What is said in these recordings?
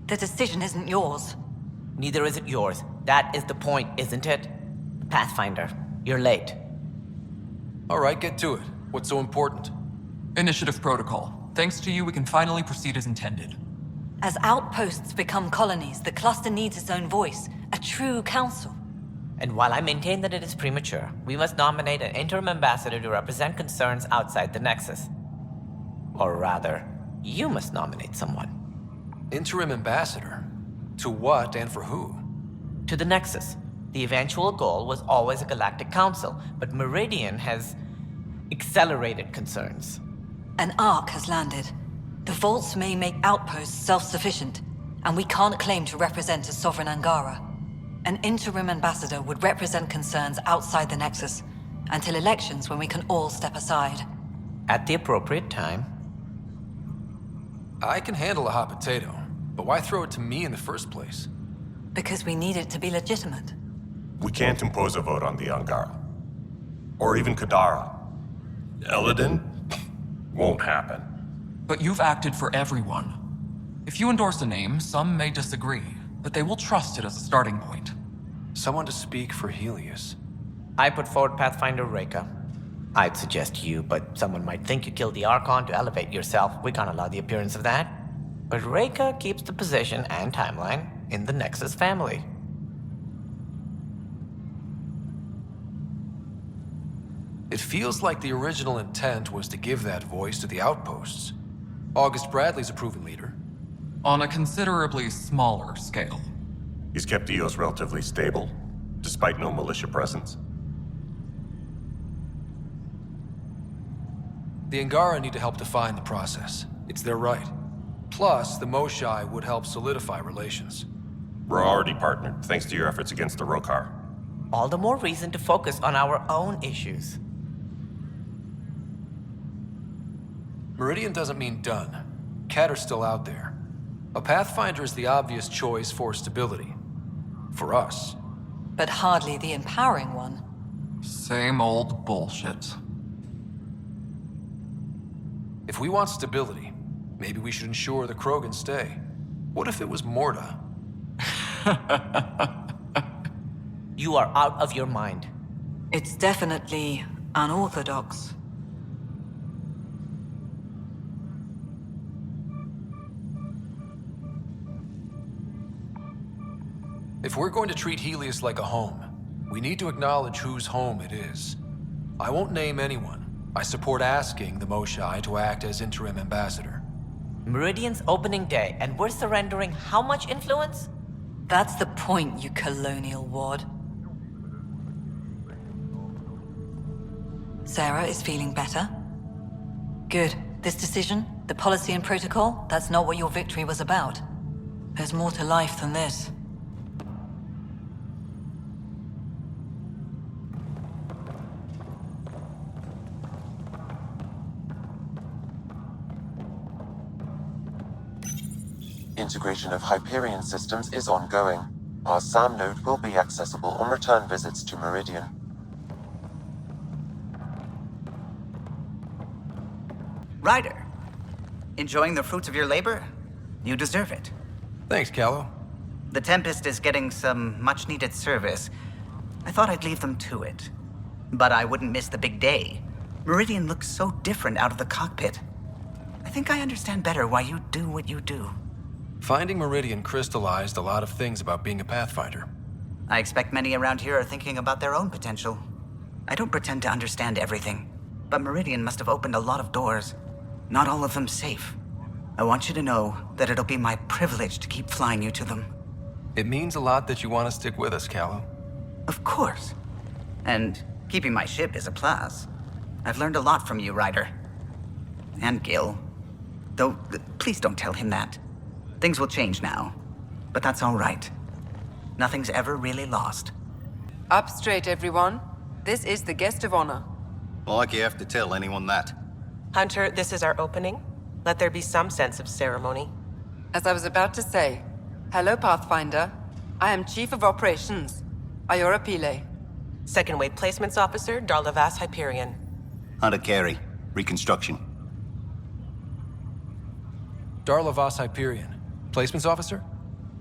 The decision isn't yours. Neither is it yours. That is the point, isn't it? Pathfinder, you're late. All right, get to it. What's so important? Initiative protocol. Thanks to you, we can finally proceed as intended. As outposts become colonies, the cluster needs its own voice, a true council. And while I maintain that it is premature, we must nominate an interim ambassador to represent concerns outside the Nexus. Or rather, you must nominate someone. Interim ambassador? To what and for who? To the Nexus. The eventual goal was always a galactic council, but Meridian has accelerated concerns. An ark has landed. The vaults may make outposts self-sufficient, and we can't claim to represent a sovereign Angara. An interim ambassador would represent concerns outside the Nexus, until elections when we can all step aside. At the appropriate time. I can handle a hot potato, but why throw it to me in the first place? Because we need it to be legitimate. We can't impose a vote on the Angara. Or even Kadara. Eladin? Won't happen. But you've acted for everyone. If you endorse a name, some may disagree, but they will trust it as a starting point. Someone to speak for Helios. I put forward Pathfinder Reka. I'd suggest you, but someone might think you killed the Archon to elevate yourself. We can't allow the appearance of that. But Reka keeps the position and timeline in the Nexus family. It feels like the original intent was to give that voice to the outposts. August Bradley's a proven leader. On a considerably smaller scale. He's kept EOS relatively stable, despite no militia presence. The Angara need to help define the process. It's their right. Plus, the Moshai would help solidify relations. We're already partnered, thanks to your efforts against the Rokar. All the more reason to focus on our own issues. Meridian doesn't mean done. Catter's still out there. A Pathfinder is the obvious choice for stability. For us. But hardly the empowering one. Same old bullshit. If we want stability, maybe we should ensure the Krogan stay. What if it was Morda? You are out of your mind. It's definitely unorthodox. If we're going to treat Helios like a home, we need to acknowledge whose home it is. I won't name anyone. I support asking the Moshai to act as interim ambassador. Meridian's opening day, and we're surrendering how much influence? That's the point, you colonial wad. Sarah is feeling better? Good. This decision, the policy and protocol, that's not what your victory was about. There's more to life than this. Integration of Hyperion systems is ongoing. Our SAM node will be accessible on return visits to Meridian. Ryder, enjoying the fruits of your labor? You deserve it. Thanks, Callow. The Tempest is getting some much-needed service. I thought I'd leave them to it. But I wouldn't miss the big day. Meridian looks so different out of the cockpit. I think I understand better why you do what you do. Finding Meridian crystallized a lot of things about being a Pathfinder. I expect many around here are thinking about their own potential. I don't pretend to understand everything, but Meridian must have opened a lot of doors. Not all of them safe. I want you to know that it'll be my privilege to keep flying you to them. It means a lot that you want to stick with us, Callow. Of course. And keeping my ship is a plus. I've learned a lot from you, Ryder. And Gil. Though, please don't tell him that. Things will change now, but that's all right. Nothing's ever really lost. Up straight, everyone. This is the guest of honor. Like you have to tell anyone that. Hunter, this is our opening. Let there be some sense of ceremony. As I was about to say, hello, Pathfinder. I am Chief of Operations, Ayora Pile. Second Wave Placements Officer, Darlavas Hyperion. Hunter Carey, Reconstruction. Darlavas Hyperion. Placements Officer?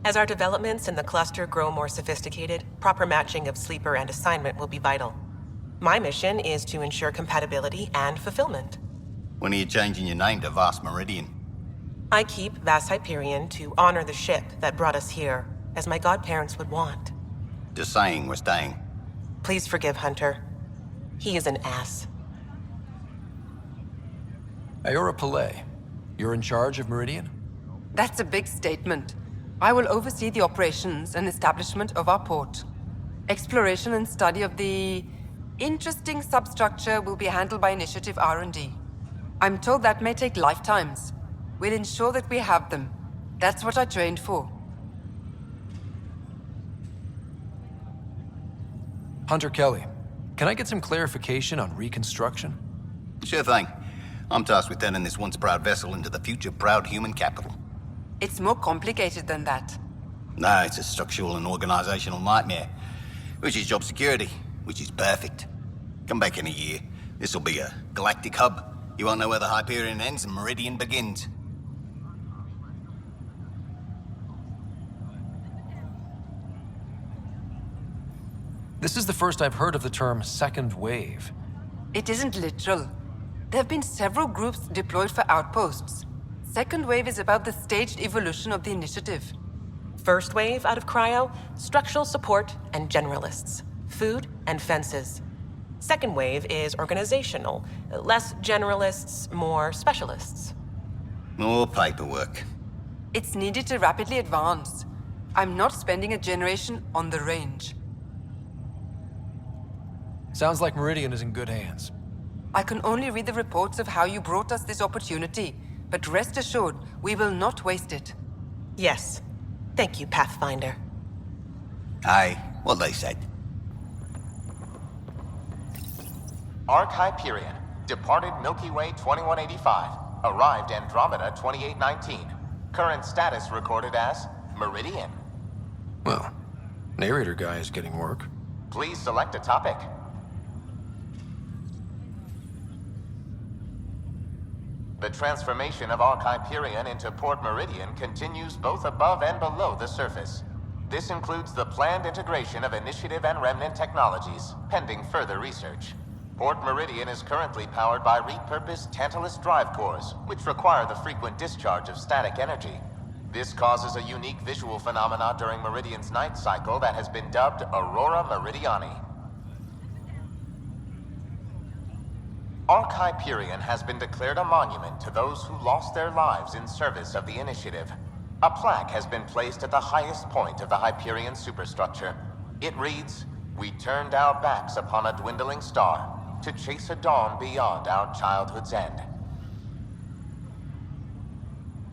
As our developments in the cluster grow more sophisticated, proper matching of sleeper and assignment will be vital. My mission is to ensure compatibility and fulfillment. When are you changing your name to Vast Meridian? I keep Vast Hyperion to honor the ship that brought us here, as my godparents would want. Just saying we're staying. Please forgive Hunter. He is an ass. EPILOGUE, you're in charge of Meridian? That's a big statement. I will oversee the operations and establishment of our port. Exploration and study of the interesting substructure will be handled by Initiative R&D. I'm told that may take lifetimes. We'll ensure that we have them. That's what I trained for. Hunter Kelly, can I get some clarification on reconstruction? Sure thing. I'm tasked with turning this once proud vessel into the future proud human capital. It's more complicated than that. No, it's a structural and organizational nightmare. Which is job security, which is perfect. Come back in a year. This'll be a galactic hub. You won't know where the Hyperion ends and Meridian begins. This is the first I've heard of the term second wave. It isn't literal. There have been several groups deployed for outposts. Second wave is about the staged evolution of the initiative. First wave out of cryo, structural support and generalists. Food and fences. Second wave is organizational. Less generalists, more specialists. More paperwork. It's needed to rapidly advance. I'm not spending a generation on the range. Sounds like Meridian is in good hands. I can only read the reports of how you brought us this opportunity, but rest assured, we will not waste it. Yes. Thank you, Pathfinder. Aye, what they said. Arc Hyperion, departed Milky Way 2185, arrived Andromeda 2819. Current status recorded as Meridian. Well, narrator guy is getting work. Please select a topic. The transformation of Arc Hyperion into Port Meridian continues both above and below the surface. This includes the planned integration of Initiative and Remnant technologies, pending further research. Port Meridian is currently powered by repurposed Tantalus drive cores, which require the frequent discharge of static energy. This causes a unique visual phenomena during Meridian's night cycle that has been dubbed Aurora Meridiani. Arc Hyperion has been declared a monument to those who lost their lives in service of the Initiative. A plaque has been placed at the highest point of the Hyperion superstructure. It reads, "We turned our backs upon a dwindling star to chase a dawn beyond our childhood's end."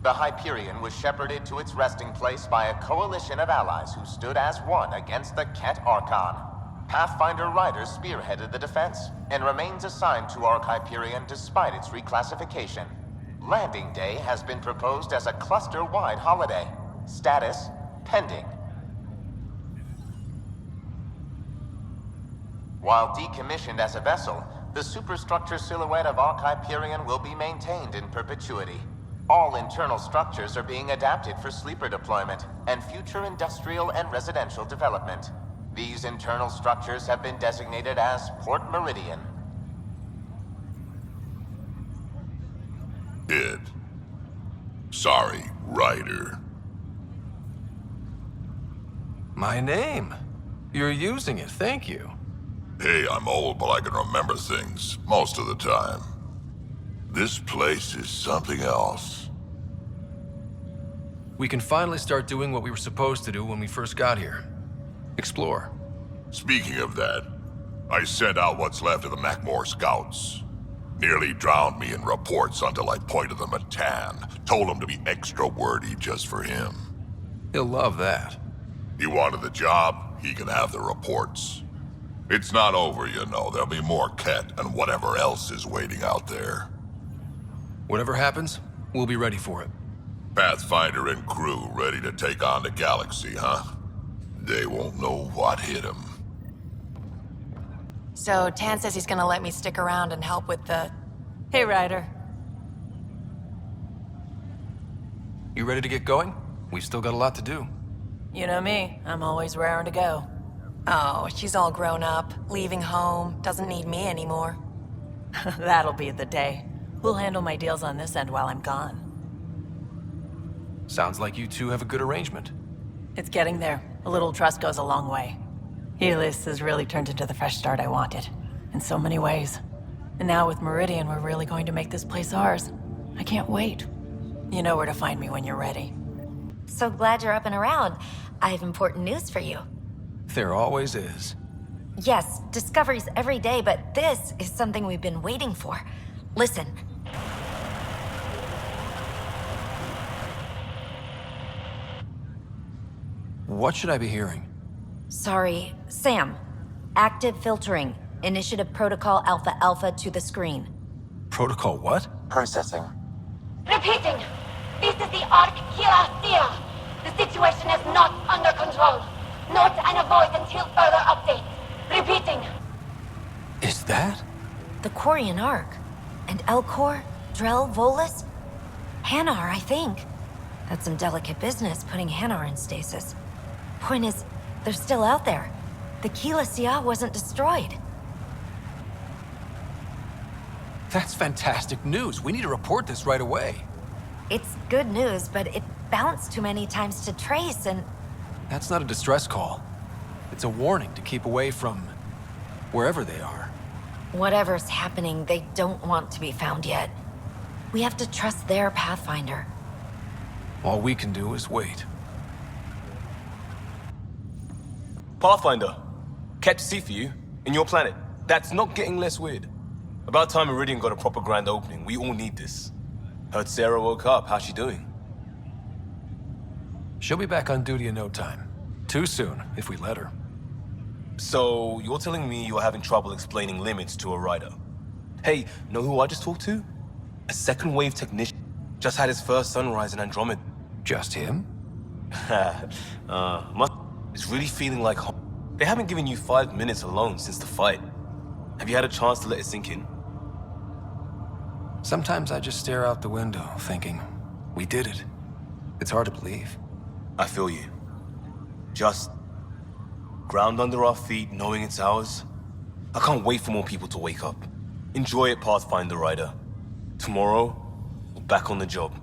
The Hyperion was shepherded to its resting place by a coalition of allies who stood as one against the Ket Archon. Pathfinder Riders spearheaded the defense, and remains assigned to Arc Hyperion despite its reclassification. Landing Day has been proposed as a cluster-wide holiday. Status, pending. While decommissioned as a vessel, the superstructure silhouette of Arc Hyperion will be maintained in perpetuity. All internal structures are being adapted for sleeper deployment and future industrial and residential development. These internal structures have been designated as Port Meridian. Id. Sorry, Ryder. My name. You're using it, thank you. Hey, I'm old, but I can remember things most of the time. This place is something else. We can finally start doing what we were supposed to do when we first got here. Explore. Speaking of that, I sent out what's left of the Macmore scouts. Nearly drowned me in reports until I pointed them at Tan. Told him to be extra wordy just for him. He'll love that. He wanted the job, he can have the reports. It's not over, you know. There'll be more Ket and whatever else is waiting out there. Whatever happens, we'll be ready for it. Pathfinder and crew ready to take on the galaxy, huh? They won't know what hit them. So Tan says he's gonna let me stick around and help with the... Hey, Ryder. You ready to get going? We've still got a lot to do. You know me, I'm always raring to go. Oh, she's all grown up, leaving home, doesn't need me anymore. That'll be the day. We'll handle my deals on this end while I'm gone. Sounds like you two have a good arrangement. It's getting there. A little trust goes a long way. Helios has really turned into the fresh start I wanted, in so many ways. And now with Meridian, we're really going to make this place ours. I can't wait. You know where to find me when you're ready. So glad you're up and around. I have important news for you. There always is. Yes, discoveries every day, but this is something we've been waiting for. Listen. What should I be hearing? Sorry, Sam. Active filtering. Initiative Protocol Alpha Alpha to the screen. Protocol what? Processing. Repeating. This is the Arc Kira. The situation is not under control. Note and avoid until further update. Repeating. Is that? The Quarian Arc. And Elcor, Drell, Volus? Hanar, I think. That's some delicate business, putting Hanar in stasis. Point is, they're still out there. The Keela Sia wasn't destroyed. That's fantastic news. We need to report this right away. It's good news, but it bounced too many times to trace, and... That's not a distress call. It's a warning to keep away from wherever they are. Whatever's happening, they don't want to be found yet. We have to trust their Pathfinder. All we can do is wait. Pathfinder, catch sea for you, in your planet. That's not getting less weird. About time Meridian got a proper grand opening. We all need this. Heard Sarah woke up. How's she doing? She'll be back on duty in no time. Too soon, if we let her. So, you're telling me you're having trouble explaining limits to a rider? Hey, know who I just talked to? A second wave technician. Just had his first sunrise in Andromeda. Just him? It's really feeling like home. They haven't given you 5 minutes alone since the fight. Have you had a chance to let it sink in? Sometimes I just stare out the window, thinking, we did it. It's hard to believe. I feel you. Just ground under our feet, knowing it's ours. I can't wait for more people to wake up. Enjoy it, Pathfinder Rider. Tomorrow, we're back on the job.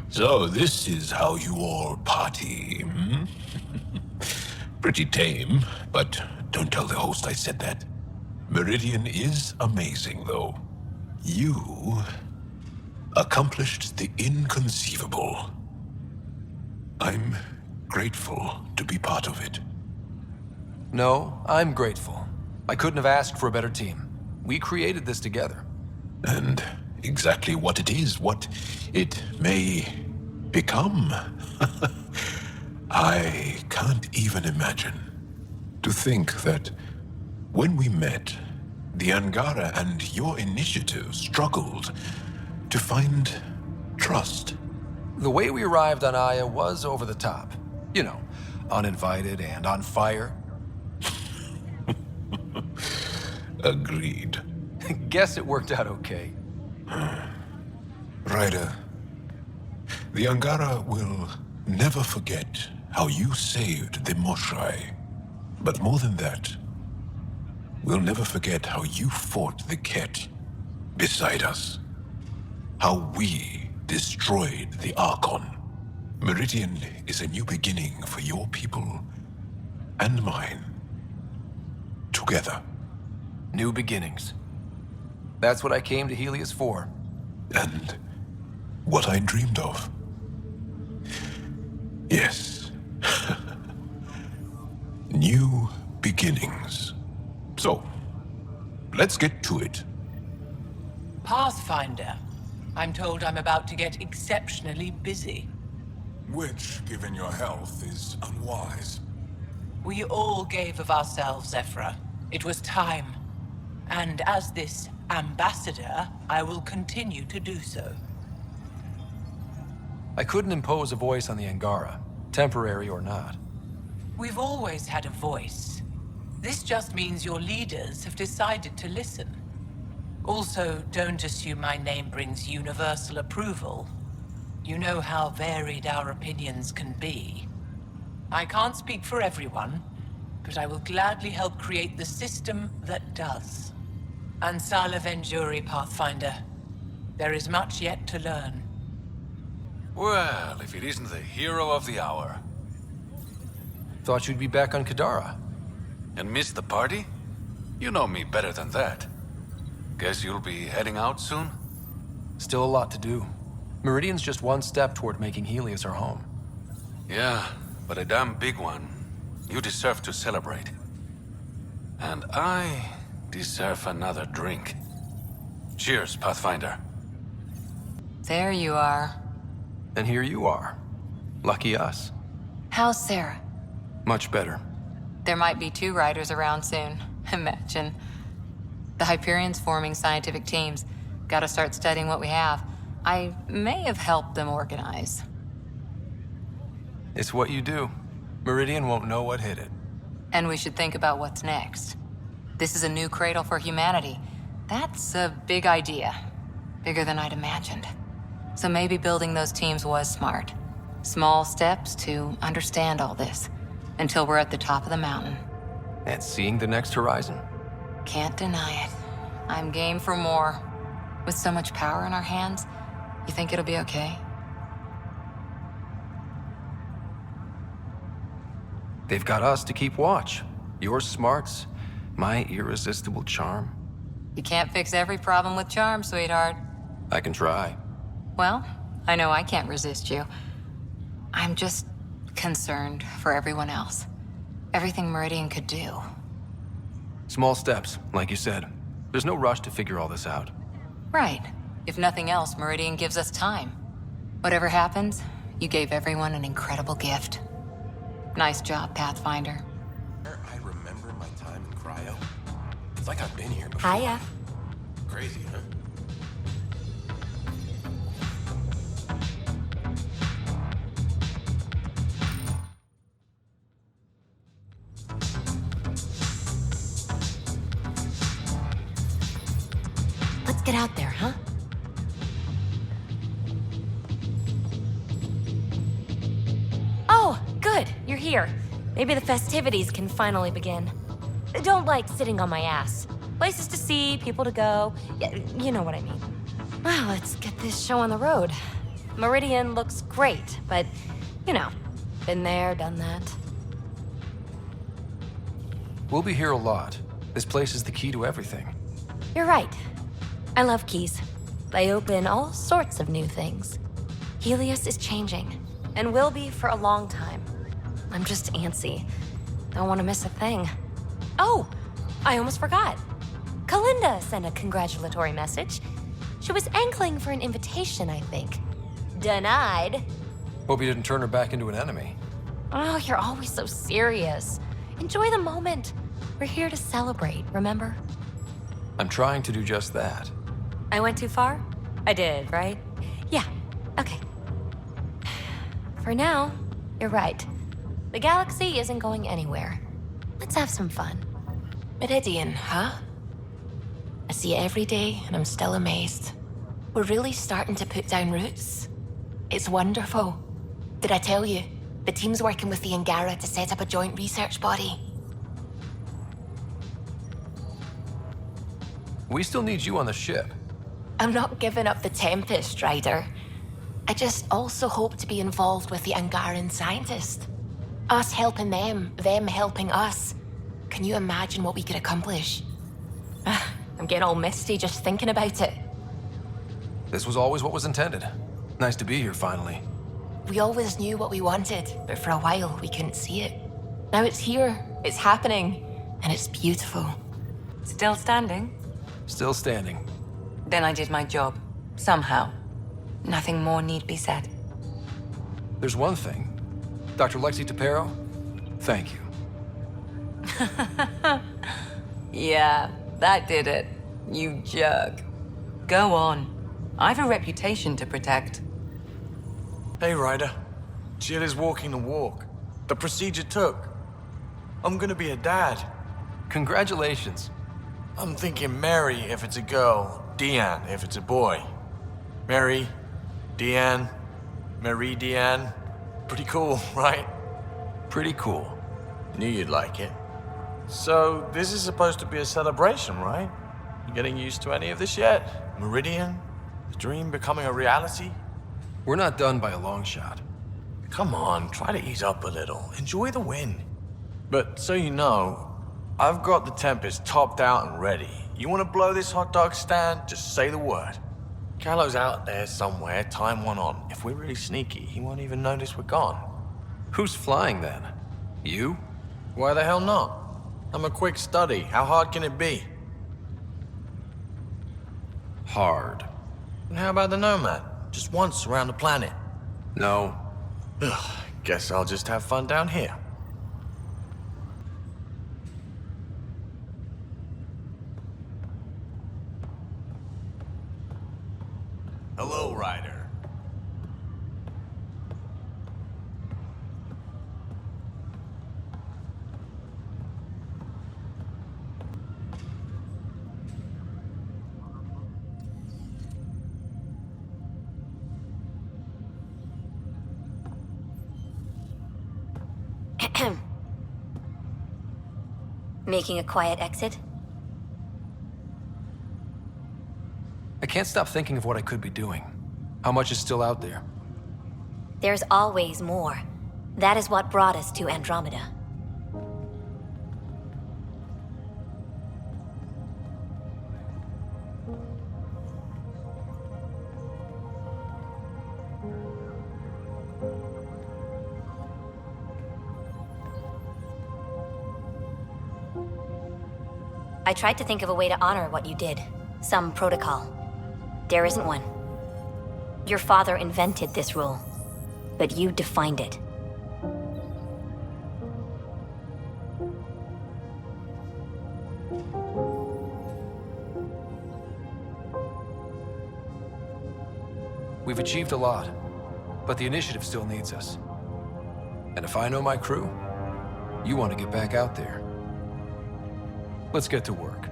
So this is how you all party, hmm? Pretty tame, but don't tell the host I said that. Meridian is amazing, though. You accomplished the inconceivable. I'm grateful to be part of it. No, I'm grateful. I couldn't have asked for a better team. We created this together. And exactly what it is, what it may become, I can't even imagine. To think that when we met, the Angara and your initiative struggled to find trust. The way we arrived on Aya was over the top. You know, uninvited and on fire. Agreed. Guess it worked out okay. Ryder, the Angara will never forget how you saved the Moshai. But more than that, we'll never forget how you fought the Ket beside us. How we destroyed the Archon. Meridian is a new beginning for your people and mine. Together. New beginnings. That's what I came to Helios for. And what I dreamed of. Yes. New beginnings. So, let's get to it. Pathfinder, I'm told I'm about to get exceptionally busy. Which, given your health, is unwise. We all gave of ourselves, Ephra. It was time. And as this ambassador, I will continue to do so. I couldn't impose a voice on the Angara, temporary or not. We've always had a voice. This just means your leaders have decided to listen. Also, don't assume my name brings universal approval. You know how varied our opinions can be. I can't speak for everyone, but I will gladly help create the system that does. Ansala Venjuri, Pathfinder. There is much yet to learn. Well, if it isn't the hero of the hour. Thought you'd be back on Kadara. And miss the party? You know me better than that. Guess you'll be heading out soon? Still a lot to do. Meridian's just one step toward making Helios our home. Yeah, but a damn big one. You deserve to celebrate. And I deserve another drink. Cheers, Pathfinder. There you are. And here you are. Lucky us. How's Sarah? Much better. There might be 2 riders around soon. Imagine. The Hyperion's forming scientific teams. Gotta start studying what we have. I may have helped them organize. It's what you do. Meridian won't know what hit it. And we should think about what's next. This is a new cradle for humanity. That's a big idea. Bigger than I'd imagined. So maybe building those teams was smart. Small steps to understand all this. Until we're at the top of the mountain. And seeing the next horizon. Can't deny it. I'm game for more. With so much power in our hands, you think it'll be okay? They've got us to keep watch. Your smarts, my irresistible charm. You can't fix every problem with charm, sweetheart. I can try. Well, I know I can't resist you. I'm just concerned for everyone else. Everything Meridian could do. Small steps, like you said. There's no rush to figure all this out. Right. If nothing else, Meridian gives us time. Whatever happens, you gave everyone an incredible gift. Nice job, Pathfinder. I remember my time in cryo. It's like I've been here before. Hiya. Crazy, huh? Let's get out there, huh? Oh, good. You're here. Maybe the festivities can finally begin. Don't like sitting on my ass. Places to see, people to go. You know what I mean. Well, let's get this show on the road. Meridian looks great, but, you know, been there, done that. We'll be here a lot. This place is the key to everything. You're right. I love keys. They open all sorts of new things. Helios is changing, and will be for a long time. I'm just antsy. Don't want to miss a thing. Oh, I almost forgot. Kalinda sent a congratulatory message. She was angling for an invitation, I think. Denied. Hope you didn't turn her back into an enemy. Oh, you're always so serious. Enjoy the moment. We're here to celebrate, remember? I'm trying to do just that. I went too far? I did, right? Yeah, okay. For now, you're right. The galaxy isn't going anywhere. Let's have some fun. Meridian, huh? I see it every day, and I'm still amazed. We're really starting to put down roots. It's wonderful. Did I tell you? The team's working with the Angara to set up a joint research body. We still need you on the ship. I'm not giving up the Tempest, Ryder. I just also hope to be involved with the Angaran scientists. Us helping them helping us. Can you imagine what we could accomplish? I'm getting all misty just thinking about it. This was always what was intended. Nice to be here, finally. We always knew what we wanted, but for a while we couldn't see it. Now it's here, it's happening, and it's beautiful. Still standing? Still standing. Then I did my job. Somehow. Nothing more need be said. There's one thing. Dr. Lexi Tapero, thank you. Yeah, that did it. You jerk. Go on. I've a reputation to protect. Hey, Ryder. Jill is walking the walk. The procedure took. I'm gonna be a dad. Congratulations. I'm thinking Mary if it's a girl, Deanne if it's a boy. Mary, Deanne, Meridian. Pretty cool, right? Pretty cool. Knew you'd like it. So, this is supposed to be a celebration, right? You getting used to any of this yet? Meridian? The dream becoming a reality? We're not done by a long shot. Come on, try to ease up a little. Enjoy the win. But so you know, I've got the Tempest topped out and ready. You want to blow this hot dog stand? Just say the word. Callow's out there somewhere, time one on. If we're really sneaky, he won't even notice we're gone. Who's flying then? You? Why the hell not? I'm a quick study. How hard can it be? Hard. And how about the Nomad? Just once around the planet. No. Ugh, guess I'll just have fun down here. Hello, Ryder. Making a quiet exit? I can't stop thinking of what I could be doing. How much is still out there? There's always more. That is what brought us to Andromeda. I tried to think of a way to honor what you did. Some protocol. There isn't one. Your father invented this rule, but you defined it. We've achieved a lot, but the initiative still needs us. And if I know my crew, you want to get back out there. Let's get to work.